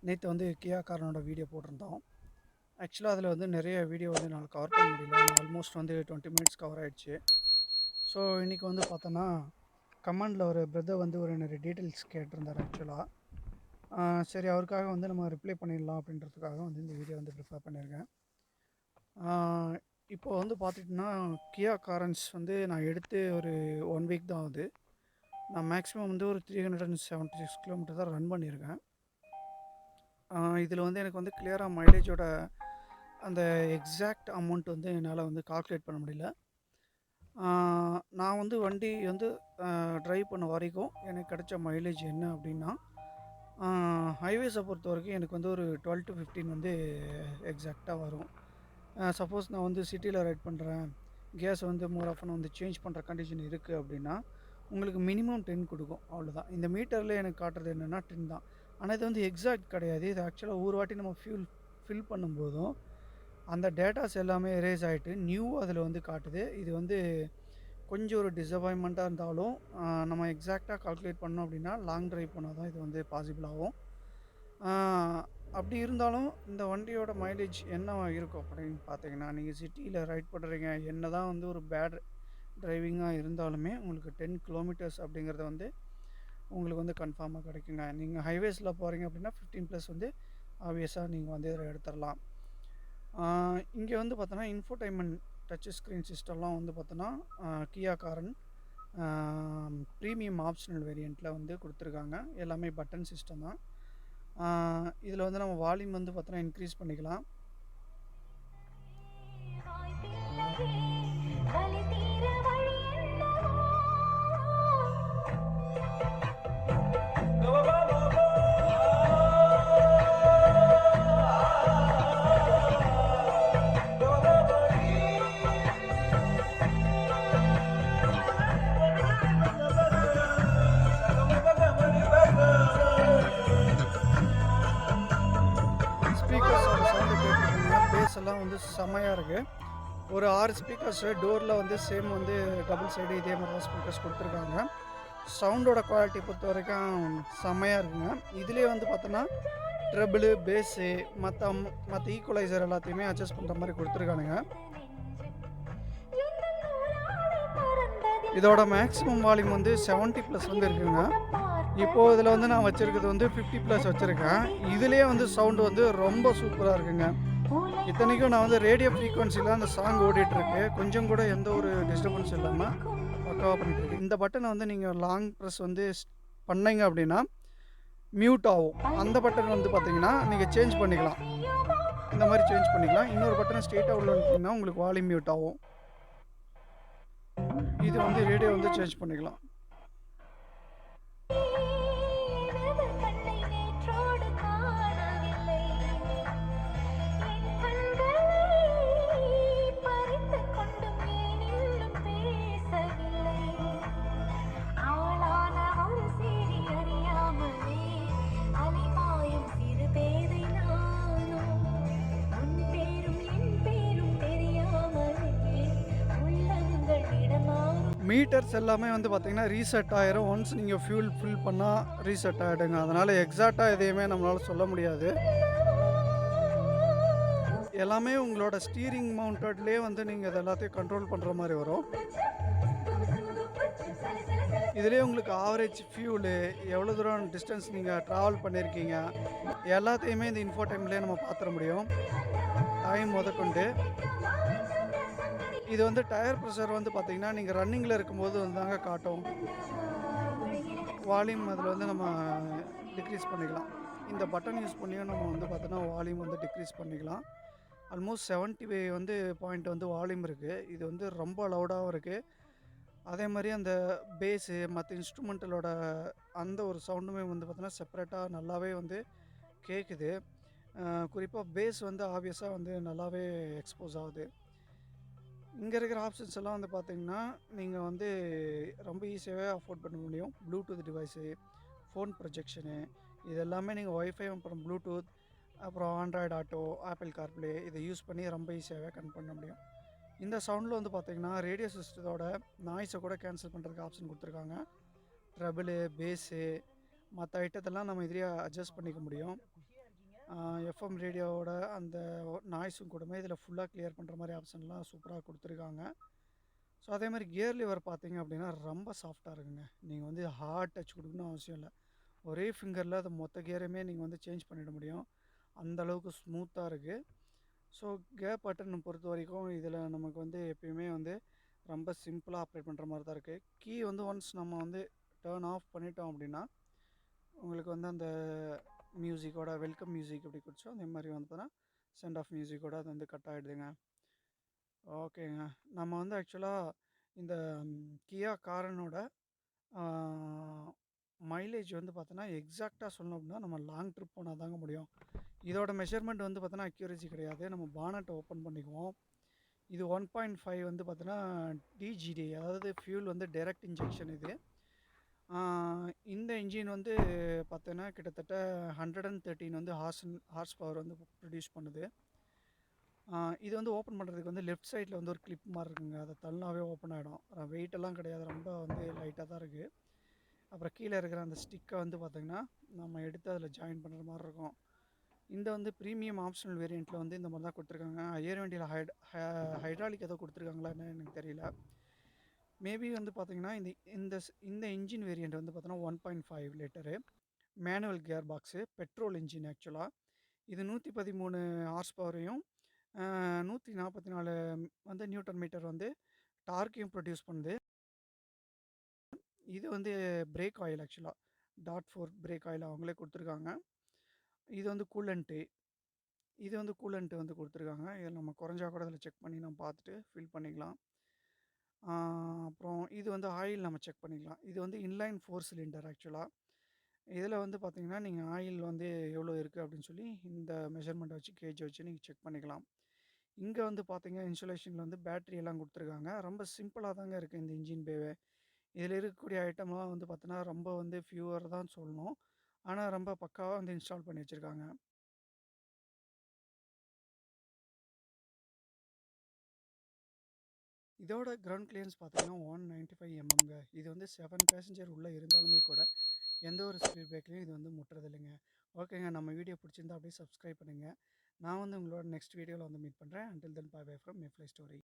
நேற்று வந்து கியா காரனோட வீடியோ போட்டிருந்தோம். ஆக்சுவலாக அதில் வந்து நிறைய வீடியோ வந்து என்னால் கவர் பண்ண முடியல. ஏன்னா ஆல்மோஸ்ட் வந்து 20 மினிட்ஸ் கவர் ஆகிடுச்சு. ஸோ இன்றைக்கி வந்து பார்த்தோன்னா கமெண்டில் ஒரு பிரதர் வந்து ஒரு நிறைய டீட்டெயில்ஸ் கேட்டிருந்தார் ஆக்சுவலாக. சரி, அவருக்காக வந்து நம்ம ரிப்ளை பண்ணிடலாம் அப்படின்றதுக்காக வந்து இந்த வீடியோ வந்து ப்ரிப்பேர் பண்ணியிருக்கேன். இப்போது வந்து பார்த்துட்டிங்கன்னா கியா காரன்ஸ் வந்து நான் எடுத்து ஒரு 1 வீக் தான் ஆகுது. நான் மேக்ஸிமம் வந்து ஒரு 376 கிலோமீட்டர் தான் ரன் பண்ணியிருக்கேன். இதில் வந்து எனக்கு வந்து கிளியராக மைலேஜோட அந்த எக்ஸாக்ட் அமௌண்ட் வந்து என்னால் வந்து கால்குலேட் பண்ண முடியல. நான் வந்து வண்டி வந்து ட்ரைவ் பண்ண வரைக்கும் எனக்கு கிடைச்ச மைலேஜ் என்ன அப்படின்னா, ஹைவேஸை பொறுத்த வரைக்கும் எனக்கு வந்து ஒரு 12 to 15 வந்து எக்ஸாக்டாக வரும். சப்போஸ் நான் வந்து சிட்டியில் ரைட் பண்ணுறேன், கேஸ் வந்து மோர் ஆஃபன் வந்து சேஞ்ச் பண்ணுற கண்டிஷன் இருக்குது அப்படின்னா, உங்களுக்கு மினிமம் 10 கொடுக்கும், அவ்வளோதான். இந்த மீட்டரில் எனக்கு காட்டுறது என்னென்னா 10 தான். ஆனால் இது வந்து எக்ஸாக்ட் கிடையாது. இது ஆக்சுவலாக ஒரு வாட்டி நம்ம ஃபில் பண்ணும்போதும் அந்த டேட்டாஸ் எல்லாமே எரேஸ் ஆகிட்டு நியூ அதில் வந்து காட்டுது. இது வந்து கொஞ்சம் ஒரு டிசப்பாயின்மெண்ட்டாக இருந்தாலும் நம்ம எக்ஸாக்டாக கால்குலேட் பண்ணோம் அப்படின்னா லாங் ட்ரைவ் பண்ணால் தான் இது வந்து பாசிபிள் ஆகும். அப்படி இருந்தாலும் இந்த வண்டியோட மைலேஜ் என்ன இருக்கும் அப்படின்னு பார்த்தீங்கன்னா, நீங்கள் சிட்டியில் ரைட் பண்ணுறீங்க, என்ன தான் வந்து ஒரு பேட் டிரைவிங்காக இருந்தாலுமே உங்களுக்கு 10 கிலோமீட்டர்ஸ் அப்படிங்கிறது வந்து உங்களுக்கு வந்து கன்ஃபார்மாக கிடைக்குங்க. நீங்கள் ஹைவேஸில் போகிறீங்க அப்படின்னா 15+ வந்து ஆப்வியஸாக நீங்கள் வந்து இதில் எடுத்துடலாம். இங்கே வந்து பார்த்தோன்னா இன்ஃபோடைன்மெண்ட் டச் ஸ்க்ரீன் சிஸ்டம்லாம் வந்து பார்த்தோன்னா கியா காரன் ப்ரீமியம் ஆப்ஷனல் வேரியண்ட்டில் வந்து கொடுத்துருக்காங்க. எல்லாமே பட்டன் சிஸ்டம் தான். இதில் வந்து நம்ம வால்யூம் வந்து பார்த்தோன்னா இன்க்ரீஸ் பண்ணிக்கலாம். ஸ்பீக்கர்ஸோட சவுண்டு கேட்டிருக்கீங்க, பேஸ் எல்லாம் வந்து செம்மையாக இருக்குது. ஒரு 6 ஸ்பீக்கர்ஸு டோரில் வந்து சேம் வந்து டபுள் சைடு இதே மாதிரி தான் ஸ்பீக்கர்ஸ் கொடுத்துருக்காங்க. சவுண்டோட குவாலிட்டி பொறுத்த வரைக்கும் செம்மையாக இருக்குங்க. இதுலேயே வந்து பார்த்தோன்னா ட்ரபிளு, பேஸு, மற்ற ஈக்குவலைசர் எல்லாத்தையுமே அட்ஜஸ்ட் பண்ணுற மாதிரி கொடுத்துருக்கானுங்க. இதோட மேக்ஸிமம் வால்யூம் வந்து 70+ வந்து இருக்குங்க. இப்போது இதில் வந்து நான் வச்சுருக்கிறது வந்து 50+ வச்சுருக்கேன். இதுலேயே வந்து சவுண்டு வந்து ரொம்ப சூப்பராக இருக்குங்க. இத்தனைக்கும் நான் வந்து ரேடியோ ஃப்ரீக்வன்சியில் அந்த சாங் ஓடிட்டுருக்கு. கொஞ்சம் கூட எந்த ஒரு டிஸ்டர்பன்ஸ் இல்லாமல் பக்காவாக பண்ணிகிட்ருக்கு. இந்த பட்டனை வந்து நீங்கள் லாங் ப்ரெஸ் வந்து பண்ணிங்க அப்படின்னா மியூட் ஆகும். அந்த பட்டன் வந்து பார்த்தீங்கன்னா நீங்கள் சேஞ்ச் பண்ணிக்கலாம், இந்த மாதிரி சேஞ்ச் பண்ணிக்கலாம். இன்னொரு பட்டனை ஸ்ட்ரெயிட்டாக உள்ள வந்துட்டிங்கன்னா உங்களுக்கு வால்யூம் மியூட் ஆகும். இது வந்து ரேடியோ வந்து சேஞ்ச் பண்ணிக்கலாம். மீட்டர்ஸ் எல்லாமே வந்து பார்த்திங்கன்னா ரீசெட் ஆயிரும். ஒன்ஸ் நீங்கள் ஃபியூல் ஃபில் பண்ணால் ரீசெட் ஆகிடுங்க. அதனால் எக்ஸாக்டாக எதையுமே நம்மளால் சொல்ல முடியாது. எல்லாமே உங்களோட ஸ்டீரிங் மவுண்டட்லேயே வந்து நீங்கள் இது எல்லாத்தையும் கண்ட்ரோல் பண்ணுற மாதிரி வரும். இதுலேயே உங்களுக்கு ஆவரேஜ் ஃபியூலு, எவ்வளோ தூரம் டிஸ்டன்ஸ் நீங்கள் ட்ராவல் பண்ணியிருக்கீங்க, எல்லாத்தையுமே இந்த இன்ஃபோடைம்லேயே நம்ம பார்த்துட முடியும், டைம் முதற்கொண்டு. இது வந்து டயர் ப்ரெஷர் வந்து பார்த்திங்கன்னா நீங்கள் ரன்னிங்கில் இருக்கும்போது வந்து தாங்க காட்டும். வால்யூம் அதில் வந்து நம்ம டிக்ரீஸ் பண்ணிக்கலாம். இந்த பட்டன் யூஸ் பண்ணியும் நம்ம வந்து பார்த்தோன்னா வால்யூம் வந்து டிக்ரீஸ் பண்ணிக்கலாம். ஆல்மோஸ்ட் 70 வந்து பாயிண்ட் வந்து வால்யூம் இருக்குது. இது வந்து ரொம்ப லவுடாகவும் இருக்குது. அதே மாதிரி அந்த பேஸு மற்ற இன்ஸ்ட்ருமெண்டலோட அந்த ஒரு சவுண்டுமே வந்து பார்த்தோன்னா செப்பரேட்டாக நல்லாவே வந்து கேட்குது. குறிப்பாக பேஸ் வந்து ஆப்வியஸாக வந்து நல்லாவே எக்ஸ்போஸ் ஆகுது. இங்கே இருக்கிற ஆப்ஷன்ஸ் எல்லாம் வந்து பார்த்திங்கன்னா நீங்கள் வந்து ரொம்ப ஈஸியாகவே அஃபோர்ட் பண்ண முடியும். ப்ளூடூத் டிவைஸு, ஃபோன் ப்ரொஜெக்ஷனு, இது எல்லாமே நீங்கள் ஒய்ஃபை அப்புறம் ப்ளூடூத் அப்புறம் ஆண்ட்ராய்டு ஆட்டோ, ஆப்பிள் கார்ப்ளே இதை யூஸ் பண்ணி ரொம்ப ஈஸியாகவே கனெக்ட் பண்ண முடியும். இந்த சவுண்டில் வந்து பார்த்திங்கன்னா ரேடியோ சிஸ்டத்தோட நாய்ஸை கூட கேன்சல் பண்ணுறதுக்கு ஆப்ஷன் கொடுத்துருக்காங்க. ட்ரபிளு, பேஸு, மற்ற ஐட்டத்தெல்லாம் நம்ம இதிலேயே அட்ஜஸ்ட் பண்ணிக்க முடியும். எஃப்எம் ரேடியோவோட அந்த நாய்ஸும் கூடமே இதில் ஃபுல்லாக கிளியர் பண்ணுற மாதிரி ஆப்ஷன்லாம் சூப்பராக கொடுத்துருக்காங்க. ஸோ அதே மாதிரி கியர் லிவர் பார்த்தீங்க அப்படின்னா ரொம்ப சாஃப்டாக இருக்குங்க. நீங்கள் வந்து ஹார்ட் டச் கொடுக்கணும்னு அவசியம் இல்லை. ஒரே ஃபிங்கரில் அது மொத்த கியரையுமே நீங்கள் வந்து சேஞ்ச் பண்ணிட முடியும். அந்த அளவுக்கு ஸ்மூத்தாக இருக்குது. ஸோ கேர் பட்டன் பொறுத்த வரைக்கும் இதில் நமக்கு வந்து எப்பயுமே வந்து ரொம்ப சிம்பிளாக ஆப்ரேட் பண்ணுற மாதிரி தான் இருக்குது. கீ வந்து ஒன்ஸ் நம்ம வந்து டர்ன் ஆஃப் பண்ணிட்டோம் அப்படின்னா உங்களுக்கு வந்து அந்த மியூசிக்கோட வெல்கம் மியூசிக் எப்படி குடிச்சோம் அதே மாதிரி வந்து பார்த்தா சென்ட் ஆஃப் மியூசிக்கோட அது வந்து கட் ஆகிடுதுங்க. ஓகேங்க. நம்ம வந்து ஆக்சுவலாக இந்த கியா காரனோட மைலேஜ் வந்து பார்த்தோன்னா எக்ஸாக்டாக சொல்லணும் அப்படின்னா நம்ம லாங் ட்ரிப் போனால் தாங்க முடியும். இதோட மெஷர்மெண்ட் வந்து பார்த்தோன்னா அக்யூரசி கிடையாது. நம்ம பானட்டை ஓப்பன் பண்ணிக்குவோம். இது 1.5 வந்து பார்த்தோன்னா டிஜிடி, அதாவது ஃபியூல் வந்து டைரக்ட் இன்ஜெக்ஷன் இது. இந்த இன்ஜின் வந்து பார்த்தோன்னா கிட்டத்தட்ட 113 வந்து ஹார்ஸ் பவர் வந்து ப்ரொடியூஸ் பண்ணுது. இது வந்து ஓப்பன் பண்ணுறதுக்கு வந்து லெஃப்ட் சைடில் வந்து ஒரு கிளிப் மாதிரி இருக்குங்க. அதை தள்ளினாவே ஓப்பன் ஆகிடும். வெயிட்டெல்லாம் கிடையாது, ரொம்ப வந்து லைட்டாக தான் இருக்குது. அப்புறம் கீழே இருக்கிற அந்த ஸ்டிக்கை வந்து பார்த்திங்கன்னா நம்ம எடுத்து அதில் ஜாயின் பண்ணுற மாதிரி இருக்கும். இந்த வந்து ப்ரீமியம் ஆப்ஷனல் வேரியண்ட்டில் வந்து இந்த மாதிரி தான் கொடுத்துருக்காங்க. ஹையர் வண்டியில் ஹைட்ராலிக் ஏதோ கொடுத்துருக்காங்களான்னு எனக்கு தெரியல. மேபி வந்து பார்த்திங்கன்னா இந்த இந்த இந்த இன்ஜின் வேரியண்ட் வந்து பார்த்தோன்னா 1.5 litre manual gear box, petrol engine ஆக்சுவலாக. இது 113 ஹார்ஸ் பவரையும் 144 வந்து நியூட்டன் மீட்டர் வந்து டார்க்கையும் ப்ரொடியூஸ் பண்ணுது. இது வந்து பிரேக் ஆயில் ஆக்சுவலாக .4 பிரேக் ஆயில் அவங்களே கொடுத்துருக்காங்க. இது வந்து கூலண்ட்டு வந்து கொடுத்துருக்காங்க. இதில் நம்ம குறைஞ்சா கூட அதில் செக் பண்ணி நம்ம பார்த்துட்டு ஃபில் பண்ணிக்கலாம். அப்புறம் இது வந்து ஆயில் நம்ம செக் பண்ணிக்கலாம். இது வந்து இன்லைன் 4 சிலிண்டர் ஆக்சுவலாக. இதில் வந்து பார்த்திங்கன்னா நீங்கள் ஆயில் வந்து எவ்வளோ இருக்குது அப்படின்னு சொல்லி இந்த மெஷர்மெண்ட்டை வச்சு கேஜ் வச்சு நீங்கள் செக் பண்ணிக்கலாம். இங்கே வந்து பார்த்தீங்கன்னா இன்சுலேஷனில் வந்து பேட்ரி எல்லாம் கொடுத்துருக்காங்க. ரொம்ப சிம்பிளாக தாங்க இருக்குது இந்த இன்ஜின் பேவே. இதில் இருக்கக்கூடிய ஐட்டம்லாம் வந்து பார்த்தோன்னா ரொம்ப வந்து ஃபியூவர் தான் சொல்லணும். ஆனால் ரொம்ப பக்காவாக வந்து இன்ஸ்டால் பண்ணி வச்சுருக்காங்க. இதோட கிரவுண்ட் கிளியரன்ஸ் பார்த்தீங்கன்னா 195 mm. இது வந்து 7 பேசஞ்சர் உள்ளே இருந்தாலுமே கூட எந்த ஒரு ஸ்பீட் பிரேக்லையும் இது வந்து முட்டுறதில்லைங்க. ஓகேங்க, நம்ம வீடியோ பிடிச்சிருந்தா அப்படியே சப்ஸ்கிரைப் பண்ணுங்கள். நான் வந்து உங்களோட நெக்ஸ்ட் வீடியோவில் வந்து மீட் பண்ணுறேன். Until then bye bye from my fly story.